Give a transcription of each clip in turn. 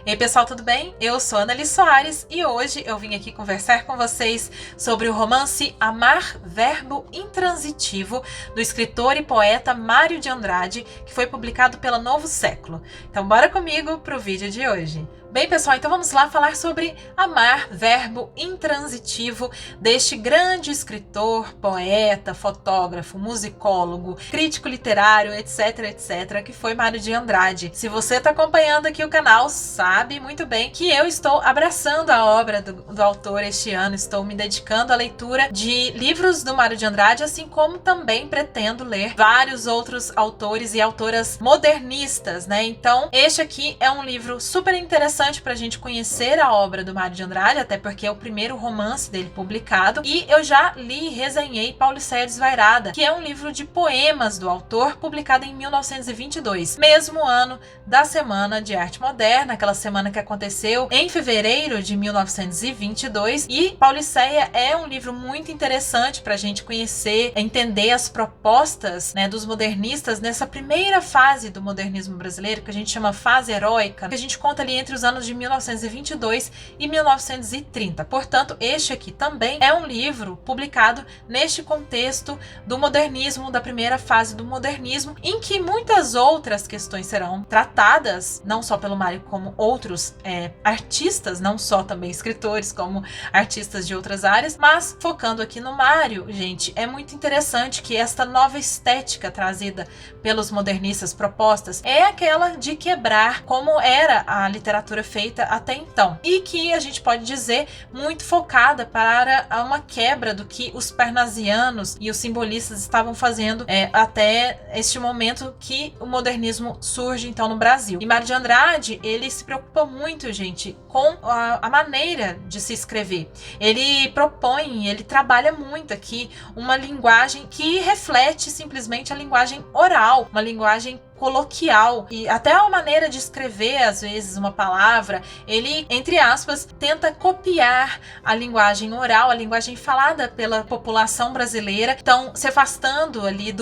E aí, pessoal, tudo bem? Eu sou Anneli Soares e hoje eu vim aqui conversar com vocês sobre o romance Amar, Verbo Intransitivo, do escritor e poeta Mário de Andrade, que foi publicado pela Novo Século. Então, bora comigo pro vídeo de hoje. Bem, pessoal, então vamos lá falar sobre Amar, Verbo Intransitivo, deste grande escritor, poeta, fotógrafo, musicólogo, crítico literário, etc, etc, que foi Mário de Andrade. Se você está acompanhando aqui o canal, sabe muito bem que eu estou abraçando a obra do autor este ano, estou me dedicando à leitura de livros do Mário de Andrade, assim como também pretendo ler vários outros autores e autoras modernistas, né? Então, este aqui é um livro super interessante para a gente conhecer a obra do Mário de Andrade, até porque é o primeiro romance dele publicado, e eu já li e resenhei Pauliceia Desvairada, que é um livro de poemas do autor, publicado em 1922, mesmo ano da Semana de Arte Moderna, aquela semana que aconteceu em fevereiro de 1922, e Pauliceia é um livro muito interessante para a gente conhecer, entender as propostas, né, dos modernistas nessa primeira fase do modernismo brasileiro, que a gente chama fase heróica, que a gente conta ali entre os anos de 1922 e 1930. Portanto, este aqui também é um livro publicado neste contexto do modernismo, da primeira fase do modernismo, em que muitas outras questões serão tratadas, não só pelo Mário, como outros artistas, não só também escritores, como artistas de outras áreas, mas focando aqui no Mário, gente, é muito interessante que esta nova estética trazida pelos modernistas propostas é aquela de quebrar como era a literatura feita até então, e que a gente pode dizer muito focada para uma quebra do que os parnasianos e os simbolistas estavam fazendo até este momento que o modernismo surge então no Brasil. E Mário de Andrade, ele se preocupa muito, gente, com a maneira de se escrever. Ele propõe, ele trabalha muito aqui uma linguagem que reflete simplesmente a linguagem oral, uma linguagem coloquial, e até a maneira de escrever, às vezes, uma palavra, ele, entre aspas, tenta copiar a linguagem oral, a linguagem falada pela população brasileira, então se afastando ali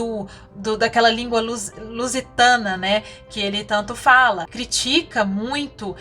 daquela língua lusitana, né, que ele tanto fala. Critica muito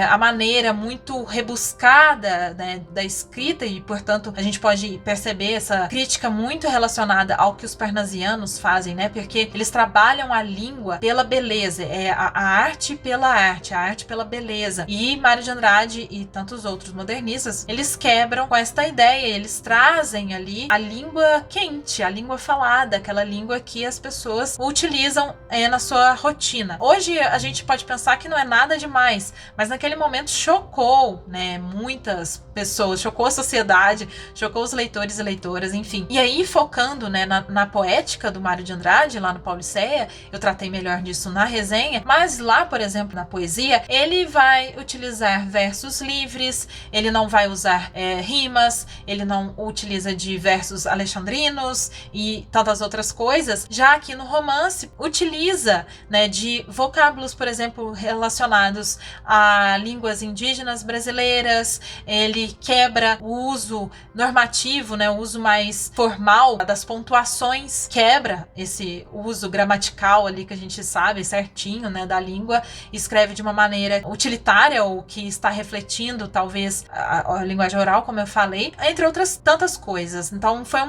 a maneira muito rebuscada, né, da escrita, e portanto a gente pode perceber essa crítica muito relacionada ao que os parnasianos fazem, né, porque eles trabalham a língua pela beleza, a arte pela arte, a arte pela beleza. E Mário de Andrade e tantos outros modernistas, eles quebram com esta ideia, eles trazem ali a língua quente, a língua falada, aquela língua que as pessoas utilizam na sua rotina. Hoje a gente pode pensar que não é nada demais, mas naquele momento chocou, né, muitas pessoas, chocou a sociedade, chocou os leitores e leitoras, enfim. E aí, focando, né, na poética do Mário de Andrade, lá no Pauliceia, eu tratei melhor disso na resenha, mas lá, por exemplo, na poesia, ele vai utilizar versos livres, ele não vai usar rimas, ele não utiliza de versos alexandrinos e tantas outras coisas. Já aqui no romance, utiliza, né, de vocábulos, por exemplo, relacionados a línguas indígenas brasileiras. Ele quebra o uso normativo, né, o uso mais formal das pontuações, quebra esse uso gramatical ali que a gente sabe certinho, né, da língua, escreve de uma maneira utilitária, ou que está refletindo talvez a linguagem oral, como eu falei, entre outras tantas coisas. Então foi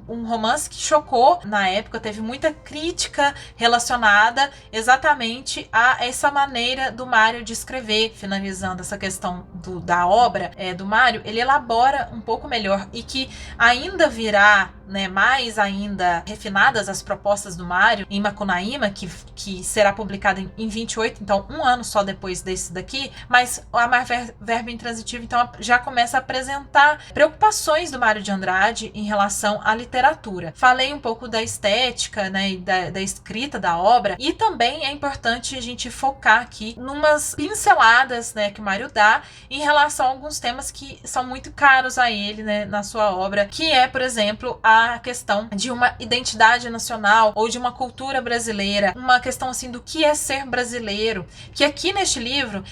um romance que chocou na época, teve muita crítica relacionada exatamente a essa maneira do Mário de escrever. Finalizando essa questão da obra do Mário, ele elabora um pouco melhor, e que ainda virá, né, mais ainda refinadas as propostas do Mário em Macunaíma, que será publicado em 28, então um ano só depois desse daqui. Mas o Amar, Verbo Intransitivo então já começa a apresentar preocupações do Mário de Andrade em relação à literatura. Falei um pouco da estética, né, e da escrita da obra, e também é importante a gente focar aqui numas pinceladas, né, que o Mário dá em relação a alguns temas que são muito caros a ele, né, na sua obra, que é, por exemplo, a a questão de uma identidade nacional ou de uma cultura brasileira, uma questão assim do que é ser brasileiro, que aqui neste livro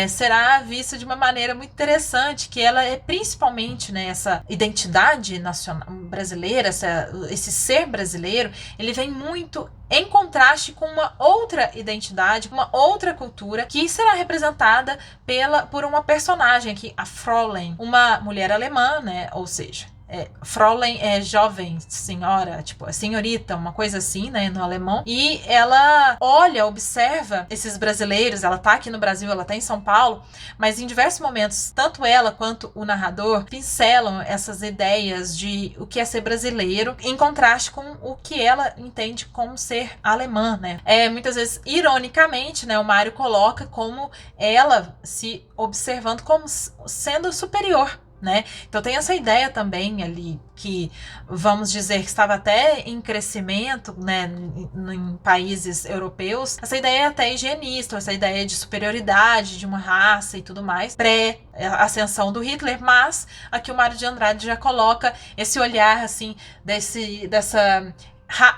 será vista de uma maneira muito interessante, que ela é principalmente, né, essa identidade nacional brasileira, esse ser brasileiro, ele vem muito em contraste com uma outra identidade, uma outra cultura que será representada por uma personagem aqui, a Fräulein, uma mulher alemã, né? Ou seja, Fräulein é jovem senhora, tipo, senhorita, uma coisa assim, né, no alemão. E ela observa esses brasileiros, ela tá aqui no Brasil, ela tá em São Paulo, mas em diversos momentos, tanto ela quanto o narrador pincelam essas ideias de o que é ser brasileiro, em contraste com o que ela entende como ser alemã, né. Muitas vezes, ironicamente, né, o Mário coloca como ela se observando como sendo superior, né? Então tem essa ideia também ali que, vamos dizer, que estava até em crescimento, né, em países europeus, essa ideia até higienista, essa ideia de superioridade de uma raça e tudo mais, pré-ascensão do Hitler, mas aqui o Mário de Andrade já coloca esse olhar assim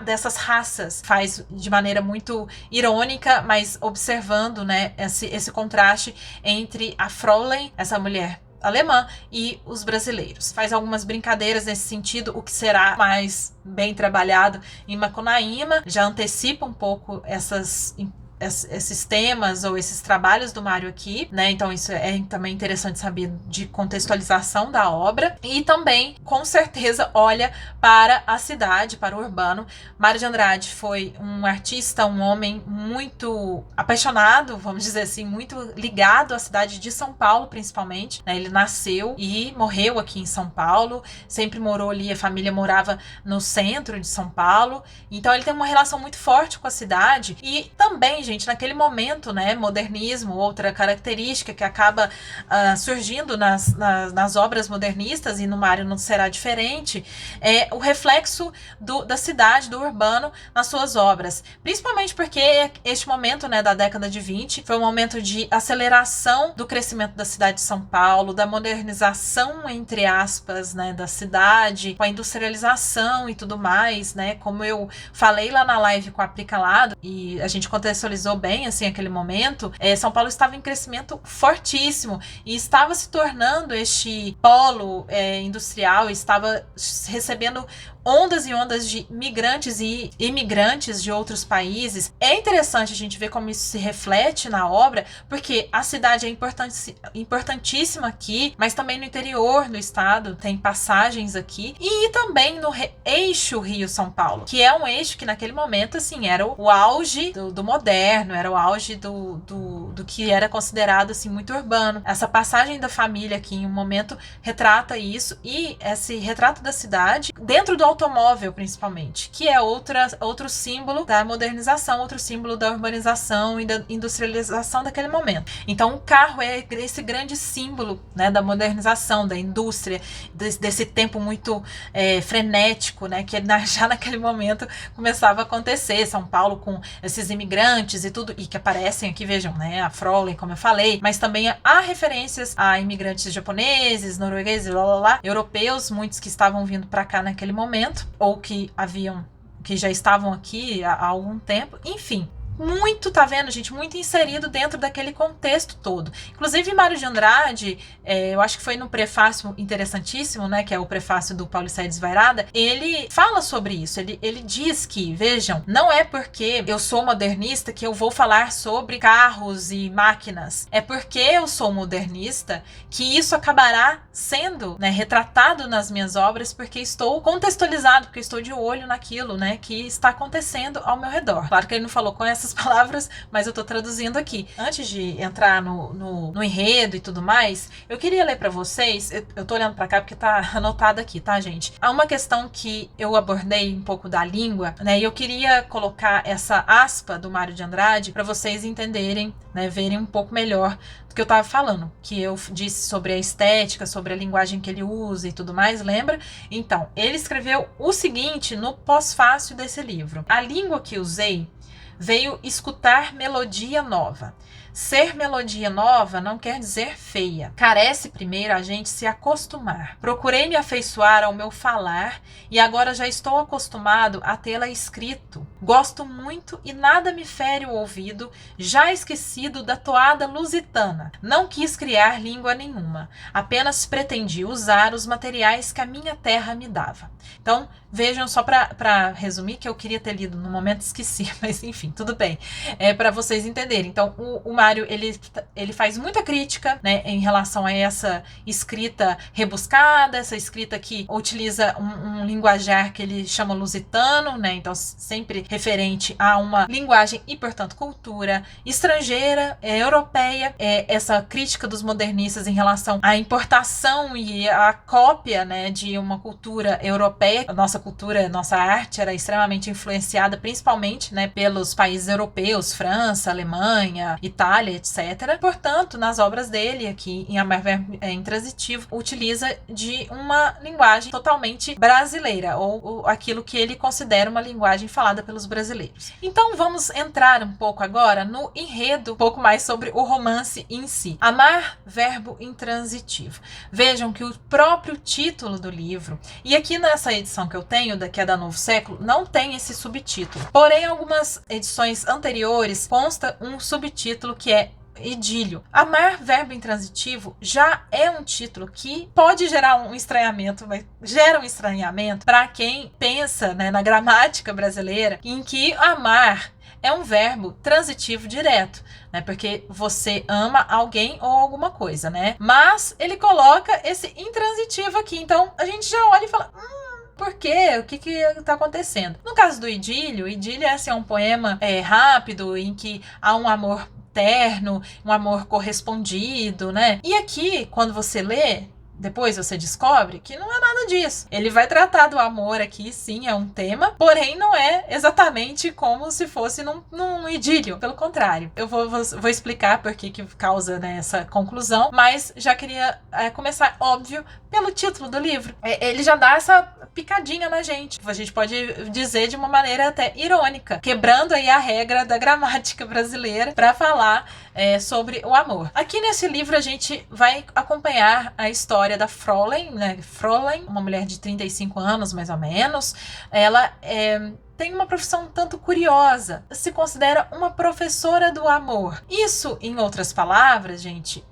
dessas raças, faz de maneira muito irônica, mas observando, né, esse contraste entre a Fräulein, essa mulher alemã, e os brasileiros. Faz algumas brincadeiras nesse sentido, o que será mais bem trabalhado em Macunaíma, já antecipa um pouco esses temas ou esses trabalhos do Mário aqui, né? Então isso é também interessante saber de contextualização da obra, e também com certeza olha para a cidade, para o urbano. Mário de Andrade foi um artista, um homem muito apaixonado, vamos dizer assim, muito ligado à cidade de São Paulo, principalmente, né? Ele nasceu e morreu aqui em São Paulo, sempre morou ali, a família morava no centro de São Paulo, então ele tem uma relação muito forte com a cidade. E também, gente, naquele momento, né, modernismo, outra característica que acaba surgindo nas obras modernistas, e no Mário não será diferente, é o reflexo da cidade, do urbano, nas suas obras. Principalmente porque este momento, né, da década de 20 foi um momento de aceleração do crescimento da cidade de São Paulo, da modernização, entre aspas, né, da cidade, com a industrialização e tudo mais, né, como eu falei lá na live com a Pri Calado, e a gente contextualizou bem, assim, aquele momento, São Paulo estava em crescimento fortíssimo e estava se tornando este polo industrial, estava recebendo ondas e ondas de migrantes e imigrantes de outros países. É interessante a gente ver como isso se reflete na obra, porque a cidade é importantíssima aqui, mas também no interior do estado tem passagens aqui, e também no eixo Rio-São Paulo, que é um eixo que naquele momento, assim, era o auge do moderno, era o auge do que era considerado, assim, muito urbano. Essa passagem da família aqui em um momento retrata isso, e esse retrato da cidade dentro do automóvel, principalmente, que é outro símbolo da modernização, outro símbolo da urbanização e da industrialização daquele momento. Então o carro é esse grande símbolo, né, da modernização, da indústria, desse tempo muito frenético, né, que já naquele momento começava a acontecer. São Paulo com esses imigrantes e tudo, e que aparecem aqui, vejam, né, a Fräulein, como eu falei, mas também há referências a imigrantes japoneses, noruegueses, europeus, muitos que estavam vindo para cá naquele momento, ou que já estavam aqui há algum tempo, enfim. Muito, tá vendo, gente? Muito inserido dentro daquele contexto todo. Inclusive, Mário de Andrade, eu acho que foi no prefácio interessantíssimo, né? Que é o prefácio do Paulicéia Desvairada. Ele fala sobre isso. Ele diz que, vejam, não é porque eu sou modernista que eu vou falar sobre carros e máquinas. É porque eu sou modernista que isso acabará sendo, né, retratado nas minhas obras, porque estou contextualizado, porque estou de olho naquilo, né, que está acontecendo ao meu redor. Claro que ele não falou com essas palavras, mas eu tô traduzindo aqui. Antes de entrar no enredo e tudo mais, eu queria ler pra vocês, eu tô olhando pra cá porque tá anotado aqui, tá, gente? Há uma questão que eu abordei um pouco da língua, né, e eu queria colocar essa aspa do Mário de Andrade pra vocês entenderem, né, verem um pouco melhor do que eu tava falando, que eu disse sobre a estética, sobre a linguagem que ele usa e tudo mais, lembra? Então, ele escreveu o seguinte no pós-fácio desse livro: a língua que usei veio escutar melodia nova. Ser melodia nova não quer dizer feia. Carece primeiro a gente se acostumar. Procurei me afeiçoar ao meu falar e agora já estou acostumado a tê-la escrito. Gosto muito e nada me fere o ouvido, já esquecido da toada lusitana. Não quis criar língua nenhuma, apenas pretendi usar os materiais que a minha terra me dava. Então, vejam, só para resumir, que eu queria ter lido no momento, esqueci, mas enfim, tudo bem. É para vocês entenderem. Então, o Mário, ele faz muita crítica, né, em relação a essa escrita rebuscada, essa escrita que utiliza um linguajar que ele chama lusitano, né, então sempre referente a uma linguagem e, portanto, cultura estrangeira, europeia, essa crítica dos modernistas em relação à importação e à cópia, né, de uma cultura europeia. A nossa cultura, nossa arte era extremamente influenciada principalmente, né, pelos países europeus, França, Alemanha, Itália, etc. Portanto, nas obras dele, aqui em Amar Verbo Intransitivo, utiliza de uma linguagem totalmente brasileira, ou aquilo que ele considera uma linguagem falada pelos brasileiros. Então vamos entrar um pouco agora no enredo, um pouco mais sobre o romance em si. Amar Verbo Intransitivo. Vejam que o próprio título do livro, e aqui nessa edição que eu tenho, que é da Novo Século, não tem esse subtítulo. Porém, algumas edições anteriores consta um subtítulo que é idílio. Amar Verbo Intransitivo já é um título que pode gerar um estranhamento, mas gera um estranhamento para quem pensa, né, na gramática brasileira, em que amar é um verbo transitivo direto, né? Porque você ama alguém ou alguma coisa, né? Mas ele coloca esse intransitivo aqui. Então a gente já olha e fala: por quê? O que está acontecendo? No caso do idílio, é assim, um poema rápido em que há um amor terno, um amor correspondido, né? E aqui, quando você lê, depois você descobre que não é nada disso. Ele vai tratar do amor aqui, sim, é um tema, porém não é exatamente como se fosse num idílio. Pelo contrário, eu vou explicar por que causa, né, essa conclusão, mas já queria começar, óbvio, pelo título do livro. Ele já dá essa picadinha na gente. A gente pode dizer de uma maneira até irônica, quebrando aí a regra da gramática brasileira para falar sobre o amor. Aqui nesse livro a gente vai acompanhar a história da Fräulein, né? Fräulein, uma mulher de 35 anos, mais ou menos. Ela tem uma profissão um tanto curiosa. Se considera uma professora do amor. Isso, em outras palavras, gente,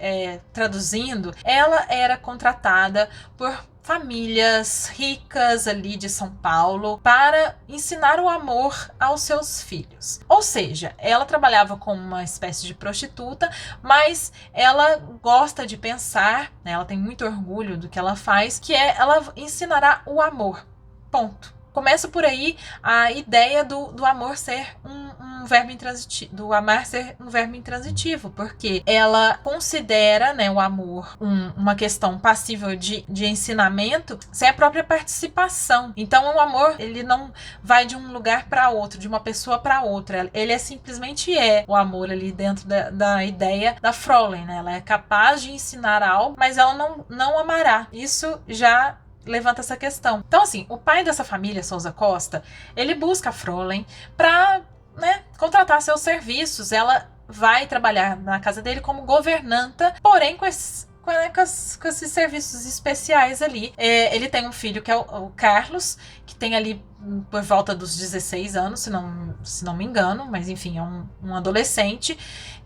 traduzindo, ela era contratada por famílias ricas ali de São Paulo para ensinar o amor aos seus filhos. Ou seja, ela trabalhava como uma espécie de prostituta, mas ela gosta de pensar, né, ela tem muito orgulho do que ela faz, que ela ensinará o amor. Ponto. Começa por aí a ideia do amor ser um verbo intransitivo, do amar ser um verbo intransitivo, porque ela considera, né, o amor uma questão passível de ensinamento sem a própria participação. Então o amor, ele não vai de um lugar para outro, de uma pessoa para outra, ele simplesmente o amor ali dentro da ideia da Fräulein, né? Ela é capaz de ensinar algo, mas ela não amará. Isso já levanta essa questão. Então, assim, o pai dessa família, Souza Costa, ele busca a Fräulein para, né, contratar seus serviços. Ela vai trabalhar na casa dele como governanta, porém com esses serviços especiais ali. Ele tem um filho que é o Carlos, que tem ali por volta dos 16 anos, se não me engano, mas enfim, é um adolescente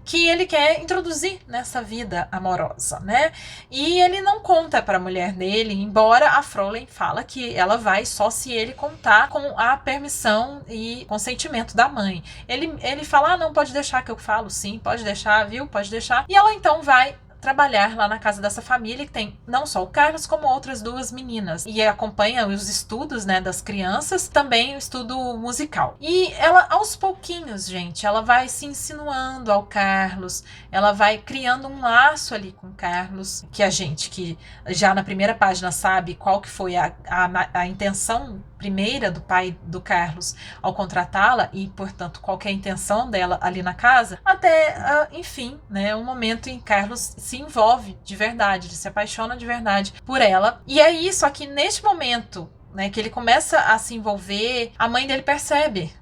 que ele quer introduzir nessa vida amorosa, né? E ele não conta para a mulher dele, embora a Fräulein fala que ela vai só se ele contar com a permissão e consentimento da mãe. Ele fala: não, pode deixar que eu falo, sim, pode deixar, viu? Pode deixar. E ela então vai trabalhar lá na casa dessa família, que tem não só o Carlos, como outras duas meninas. E acompanha os estudos, né, das crianças, também o estudo musical. E ela, aos pouquinhos, gente, ela vai se insinuando ao Carlos, ela vai criando um laço ali com o Carlos, que a gente, que já na primeira página sabe qual que foi a intenção primeira do pai do Carlos ao contratá-la e, portanto, qual que é a intenção dela ali na casa, até, enfim, né, um momento em que Carlos se envolve de verdade, ele se apaixona de verdade por ela. E é isso aqui, neste momento né, que ele começa a se envolver, a mãe dele percebe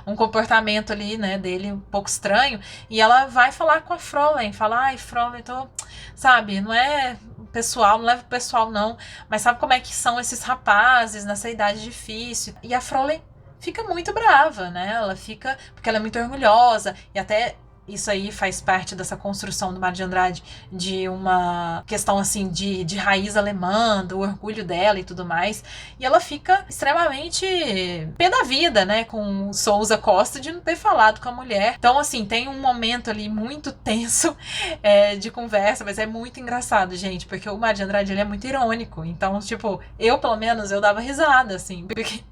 um comportamento ali, né, dele um pouco estranho, e ela vai falar com a Fräulein, fala, ai, Fräulein, sabe, não é pessoal, não leva o pessoal não, mas sabe como é que são esses rapazes nessa idade difícil? E a Fräulein fica muito brava, né, ela fica, porque ela é muito orgulhosa, e até isso aí faz parte dessa construção do Mário de Andrade, de uma questão assim de raiz alemã, do orgulho dela e tudo mais. E ela fica extremamente pé da vida, né, com o Sousa Costa de não ter falado com a mulher. Então, assim, tem um momento ali muito tenso de conversa, mas é muito engraçado, gente, porque o Mário de Andrade, ele é muito irônico. Então, tipo, eu, pelo menos, eu dava risada, assim, porque...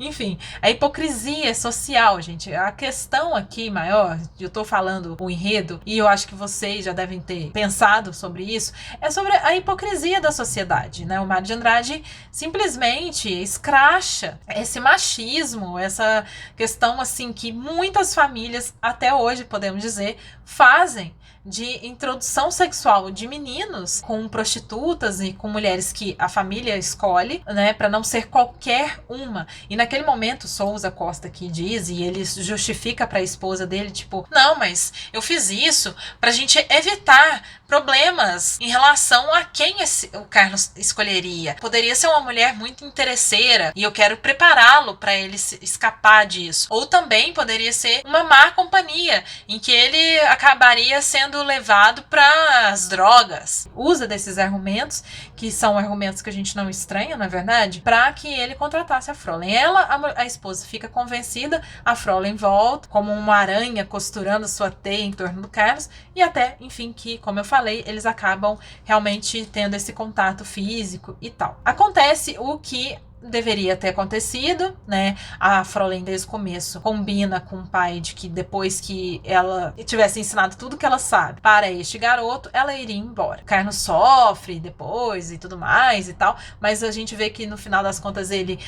Enfim, a hipocrisia social, gente. A questão aqui maior, eu tô falando o enredo, e eu acho que vocês já devem ter pensado sobre isso, é sobre a hipocrisia da sociedade, né? O Mário de Andrade simplesmente escracha esse machismo, essa questão assim que muitas famílias, até hoje podemos dizer, fazem de introdução sexual de meninos com prostitutas e com mulheres que a família escolhe, né, para não ser qualquer uma. E naquele momento, Sousa Costa aqui diz, e ele justifica para a esposa dele, tipo, não, mas eu fiz isso pra gente evitar problemas em relação a quem o Carlos escolheria. Poderia ser uma mulher muito interesseira e eu quero prepará-lo para ele escapar disso. Ou também poderia ser uma má companhia, em que ele acabaria sendo levado para as drogas. Usa desses argumentos, que são argumentos que a gente não estranha, na verdade, para que ele contratasse a Fräulein. Ela, a esposa, fica convencida, a Fräulein volta como uma aranha costurando sua teia em torno do Carlos, e até, enfim, que, como eu falei, eles acabam realmente tendo esse contato físico e tal. Acontece o que deveria ter acontecido, né? A Fräulein desde o começo combina com o pai de que depois que ela tivesse ensinado tudo que ela sabe para este garoto, ela iria embora. Carlos sofre depois e tudo mais e tal, mas a gente vê que no final das contas ele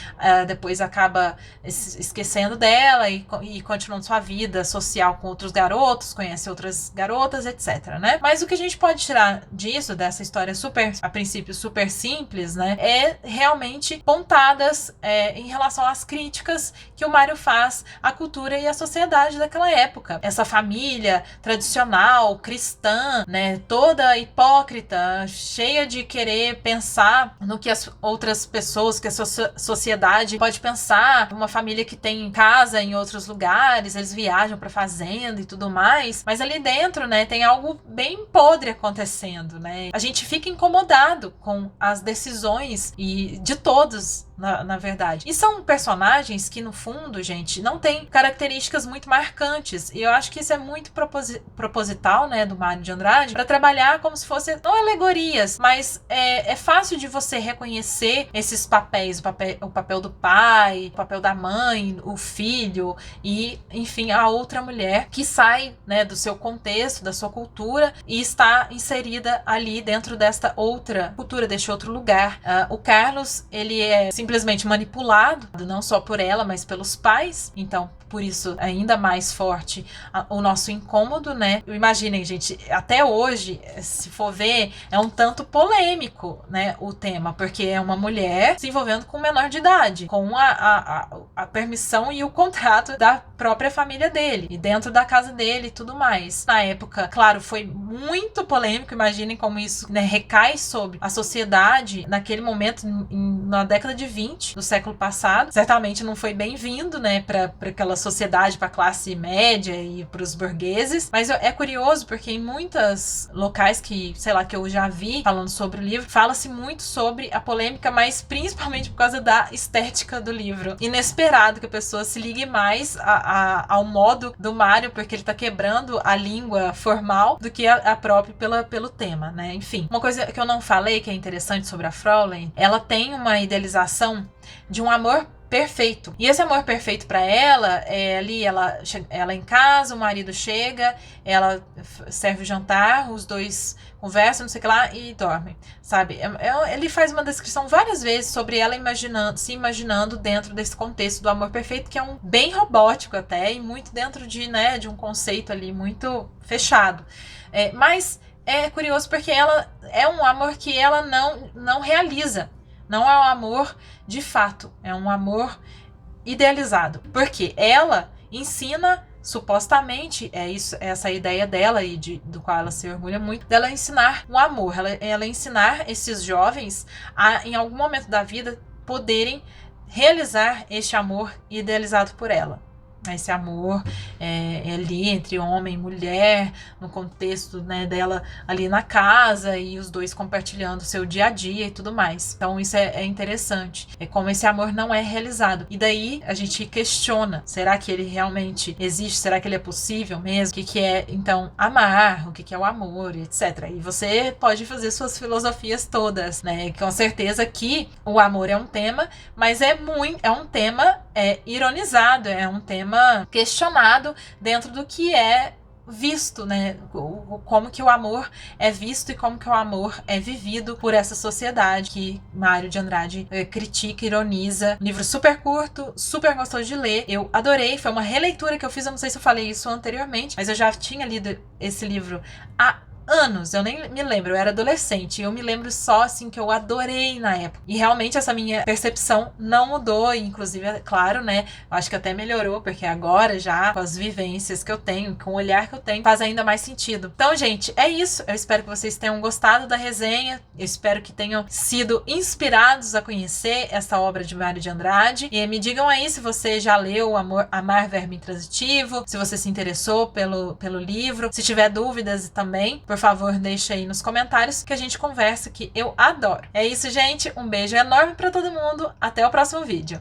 depois acaba esquecendo dela e continuando sua vida social com outros garotos, conhece outras garotas, etc, né? Mas o que a gente pode tirar disso, dessa história super, a princípio super simples, né? É realmente pontar em relação às críticas que o Mário faz à cultura e à sociedade daquela época. Essa família tradicional, cristã, né, toda hipócrita, cheia de querer pensar no que as outras pessoas, que a sociedade pode pensar. Uma família que tem casa em outros lugares, eles viajam para fazenda e tudo mais, mas ali dentro, né, tem algo bem podre acontecendo, né? A gente fica incomodado com as decisões e de todos, na verdade. E são personagens que, no fundo, gente, não têm características muito marcantes. E eu acho que isso é muito proposital, né, do Mário de Andrade, para trabalhar como se fossem, não alegorias, mas é fácil de você reconhecer esses papéis, o papel do pai, o papel da mãe, o filho e, enfim, a outra mulher que sai, né, do seu contexto, da sua cultura e está inserida ali dentro desta outra cultura, deste outro lugar. O Carlos, ele é simplesmente manipulado, não só por ela, mas pelos pais. Então, por isso, ainda mais forte o nosso incômodo, né? Imaginem, gente, até hoje, se for ver, é um tanto polêmico, né, o tema, porque é uma mulher se envolvendo com um menor de idade, com a permissão e o contrato da própria família dele, e dentro da casa dele e tudo mais. Na época, claro, foi muito polêmico, imaginem como isso, né, recai sobre a sociedade naquele momento, na década de 20 do século passado. Certamente não foi bem-vindo, né, para aquela sociedade, para a classe média e para os burgueses, mas é curioso porque em muitos locais que, sei lá, que eu já vi falando sobre o livro, fala-se muito sobre a polêmica, mas principalmente por causa da estética do livro. Inesperado que a pessoa se ligue mais ao modo do Mário, porque ele tá quebrando a língua formal do que a própria pelo tema, né? Enfim, uma coisa que eu não falei que é interessante sobre a Fräulein, ela tem uma idealização de um amor perfeito. E esse amor perfeito para ela é ali, ela em casa, o marido chega, ela serve o jantar, os dois conversam, não sei o que lá, e dormem, sabe? Ele faz uma descrição várias vezes sobre ela se imaginando dentro desse contexto do amor perfeito, que é um bem robótico até, e muito dentro de um conceito ali muito fechado. Mas é curioso porque ela é um amor que ela não realiza não é um amor de fato, é um amor idealizado. Porque ela ensina, supostamente, é isso, essa ideia dela e do qual ela se orgulha muito, dela ensinar um amor, ela ensinar esses jovens a, em algum momento da vida, poderem realizar este amor idealizado por ela. Esse amor ali entre homem e mulher, no contexto, né, dela ali na casa e os dois compartilhando o seu dia a dia e tudo mais. Então isso é interessante. É como esse amor não é realizado. E daí a gente questiona, será que ele realmente existe? Será que ele é possível mesmo? O que é, então, amar? O que é o amor? Etc. E você pode fazer suas filosofias todas, né? Com certeza que o amor é um tema, mas é um tema ironizado, é um tema questionado dentro do que é visto, né? Como que o amor é visto e como que o amor é vivido por essa sociedade que Mário de Andrade critica, ironiza. Livro super curto, super gostoso de ler. Eu adorei, foi uma releitura que eu fiz, eu não sei se eu falei isso anteriormente, mas eu já tinha lido esse livro há anos, eu nem me lembro, eu era adolescente, eu me lembro só assim que eu adorei na época, e realmente essa minha percepção não mudou, inclusive, é claro, né, eu acho que até melhorou, porque agora já, com as vivências que eu tenho, com o olhar que eu tenho, faz ainda mais sentido. Então, gente, é isso, eu espero que vocês tenham gostado da resenha, eu espero que tenham sido inspirados a conhecer essa obra de Mário de Andrade, e me digam aí se você já leu Amar, Verbo Intransitivo, se você se interessou pelo livro, se tiver dúvidas também, por favor, deixa aí nos comentários que a gente conversa, que eu adoro. É isso, gente. Um beijo enorme pra todo mundo. Até o próximo vídeo.